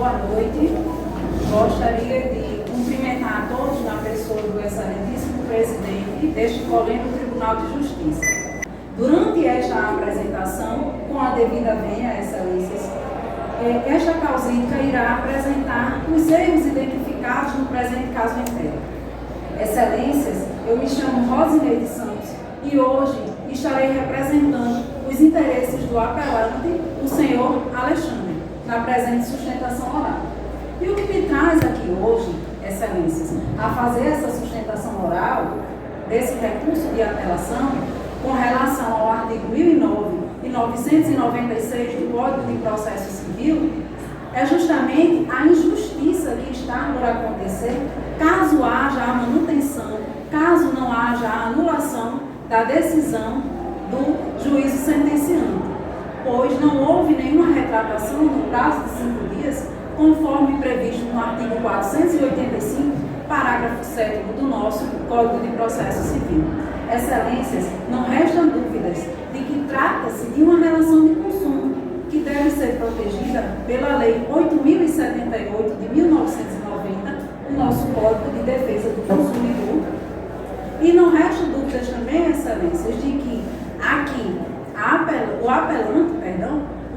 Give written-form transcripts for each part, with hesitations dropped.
Boa noite. Gostaria de cumprimentar a todos na pessoa do excelentíssimo presidente deste Colégio Tribunal de Justiça. Durante esta apresentação, com a devida vênia, excelências, esta causídica irá apresentar os erros identificados no presente caso em tela. Excelências, eu me chamo Rosineide Santos e hoje estarei representando os interesses do apelante, o senhor Alexandre, na presente sustentação oral. E o que me traz aqui hoje, excelências, a fazer essa sustentação oral desse recurso de apelação com relação ao artigo 1009 e 996 do Código de Processo Civil, é justamente a injustiça que está por acontecer caso haja a manutenção, caso não haja a anulação da decisão do juízo sentenciante, pois não houve nenhuma retratação no prazo de 5 dias, conforme previsto no artigo 485, parágrafo 7º do nosso Código de Processo Civil. Excelências, não restam dúvidas de que trata-se de uma relação de consumo que deve ser protegida pela Lei 8.078 de 1990, o nosso Código de Defesa do Consumidor. E não resta dúvidas também, excelências, de que aqui o apelante,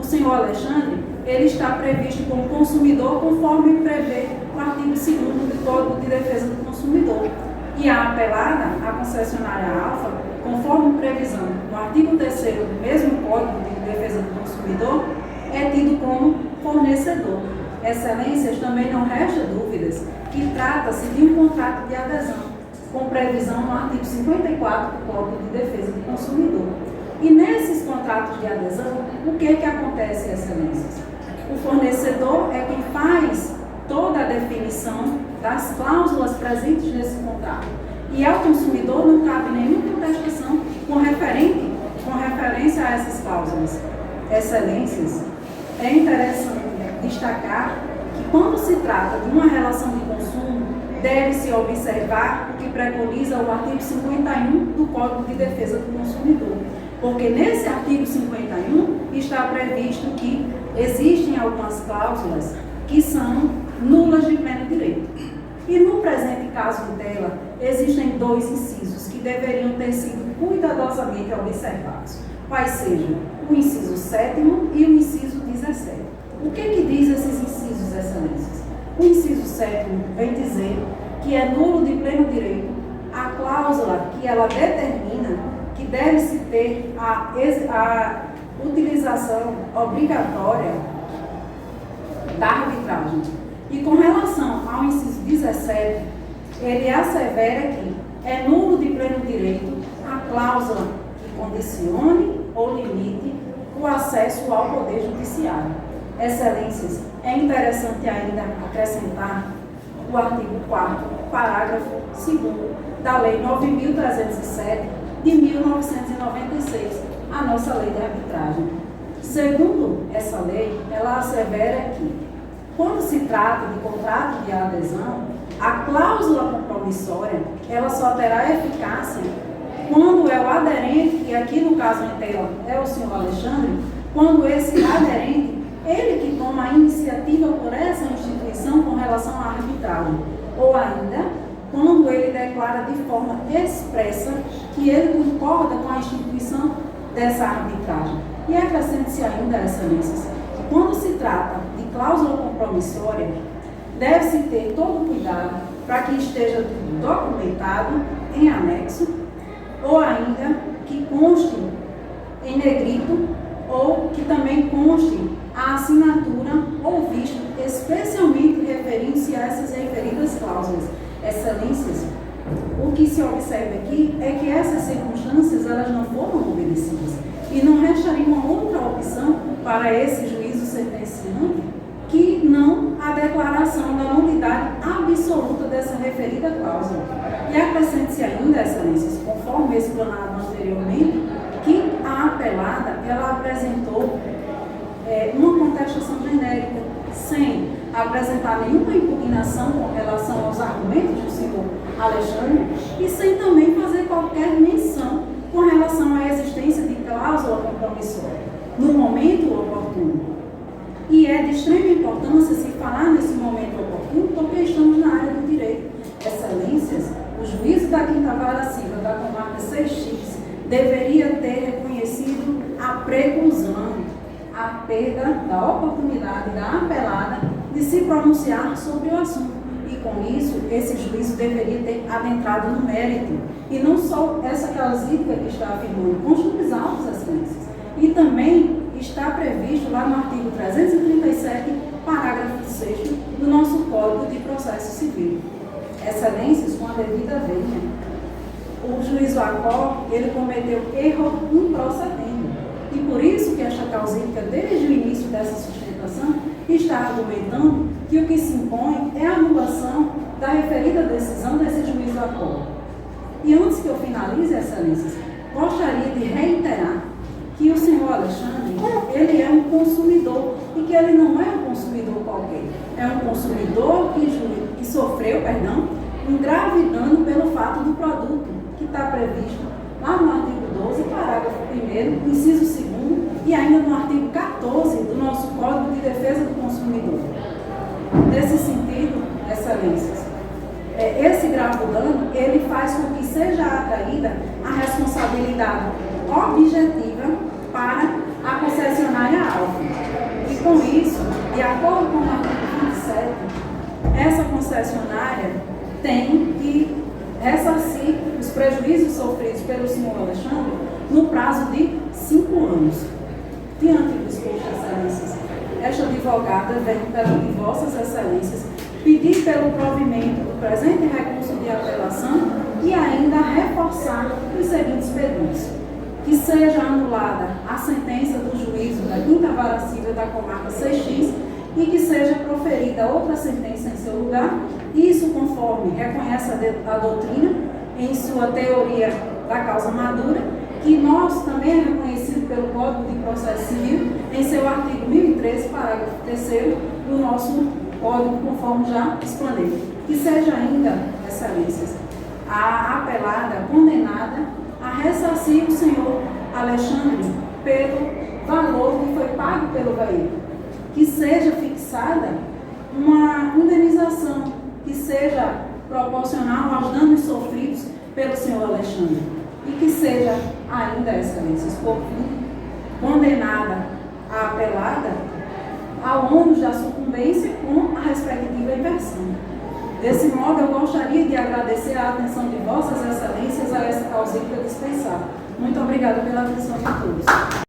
o senhor Alexandre, ele está previsto como consumidor conforme prevê o artigo 2º do Código de Defesa do Consumidor. E a apelada, a concessionária Alfa, conforme previsão no artigo 3º do mesmo Código de Defesa do Consumidor, é tido como fornecedor. Excelências, também não resta dúvidas que trata-se de um contrato de adesão, com previsão no artigo 54 do Código de Defesa do Consumidor. E nesses contratos de adesão, o que acontece, excelências? O fornecedor é quem faz toda a definição das cláusulas presentes nesse contrato. E ao consumidor não cabe nenhuma contestação com referência a essas cláusulas. Excelências, é interessante destacar que quando se trata de uma relação de consumo, deve-se observar o que preconiza o artigo 51 do Código de Defesa do Consumidor. Porque nesse artigo 51 está previsto que existem algumas cláusulas que são nulas de pleno direito. E no presente caso em tela, existem 2 incisos que deveriam ter sido cuidadosamente observados. Quais sejam o inciso 7º e o inciso 17. O que diz esses incisos, excelências? O inciso 7º vem dizer que é nulo de pleno direito a cláusula que ela determina que deve-se ter a utilização obrigatória da arbitragem. E com relação ao inciso 17, ele assevera que é nulo de pleno direito a cláusula que condicione ou limite o acesso ao Poder Judiciário. Excelências, é interessante ainda acrescentar o artigo 4º, parágrafo 2º da Lei 9.307 de 1996, a nossa lei de arbitragem. Segundo essa lei, ela assevera que, quando se trata de contrato de adesão, a cláusula compromissória, ela só terá eficácia quando é o aderente, e aqui no caso em tela é o senhor Alexandre, quando esse aderente, ele que toma a iniciativa por essa instituição com relação à arbitragem, ou ainda quando ele declara de forma expressa que ele concorda com a instituição dessa arbitragem. E acrescente-se ainda, excelências, que quando se trata de cláusula compromissória, deve-se ter todo o cuidado para que esteja tudo documentado em anexo, ou ainda que conste em negrito, ou que também conste a assinatura ou visto, especialmente referindo-se a essas referidas cláusulas. Excelências, o que se observa aqui é que essas circunstâncias elas não foram obedecidas e não restaria uma outra opção para esse juízo sentenciante que não a declaração da nulidade absoluta dessa referida cláusula. E acrescente-se ainda, excelências, conforme explanado anteriormente, que a apelada ela apresentou uma contestação genérica, sem apresentar nenhuma impugnação com relação aos argumentos do senhor Alexandre e sem também fazer qualquer menção com relação à existência de cláusula compromissória no momento oportuno. E é de extrema importância se falar oportunidade da apelada de se pronunciar sobre o assunto. E com isso, esse juízo deveria ter adentrado no mérito. E não só essa causídica que está afirmando, com juros altos, excelências. E também está previsto lá no artigo 337, parágrafo 6º do nosso Código de Processo Civil. Excelências, com a devida vênia, o juiz Lacó, ele cometeu erro improcedente. E por isso que esta causídica, desde o início dessa sustentação, está argumentando que o que se impõe é a anulação da referida decisão desse juiz Lacó. E antes que eu finalize, excelências, gostaria de reiterar que o senhor Alexandre, ele é um consumidor, e que ele não é um consumidor qualquer. É um consumidor que sofreu, um grave dano pelo fato do produto, que está previsto lá no artigo 12, parágrafo 1º, inciso 2º, e ainda no artigo 14 do nosso Código de Defesa do Consumidor. Nesse sentido, excelências, esse grave dano, ele faz com que seja atraída a responsabilidade objetiva para a concessionária alfa. E com isso, de acordo com o artigo 27, essa concessionária tem que ressarcir os prejuízos sofridos pelo senhor Alexandre no prazo de 5 anos. Diante do exposto, excelências, esta advogada vem perante vossas excelências pedir pelo provimento do presente recurso de apelação e ainda reforçar os seguintes pedidos: que seja anulada a sentença do juízo da 5ª Vara Civil da Comarca 6X e que seja proferida outra sentença em seu lugar, isso conforme reconhece a doutrina em sua teoria da causa madura, que nós também é reconhecido pelo Código de Processo Civil em seu artigo 1013, parágrafo 3º do nosso Código, conforme já explanei. Que seja ainda, excelências, a apelada condenada a ressarcir o senhor Alexandre pelo valor que foi pago pelo veículo. Que seja fixada uma indenização que seja proporcional aos danos sofridos pelo senhor Alexandre. E que seja ainda, excelências, por fim, condenada a apelada ao ônus da sucumbência com a respectiva inversão. Desse modo, eu gostaria de agradecer a atenção de vossas excelências a essa causídica dispensada. Muito obrigada pela atenção de todos.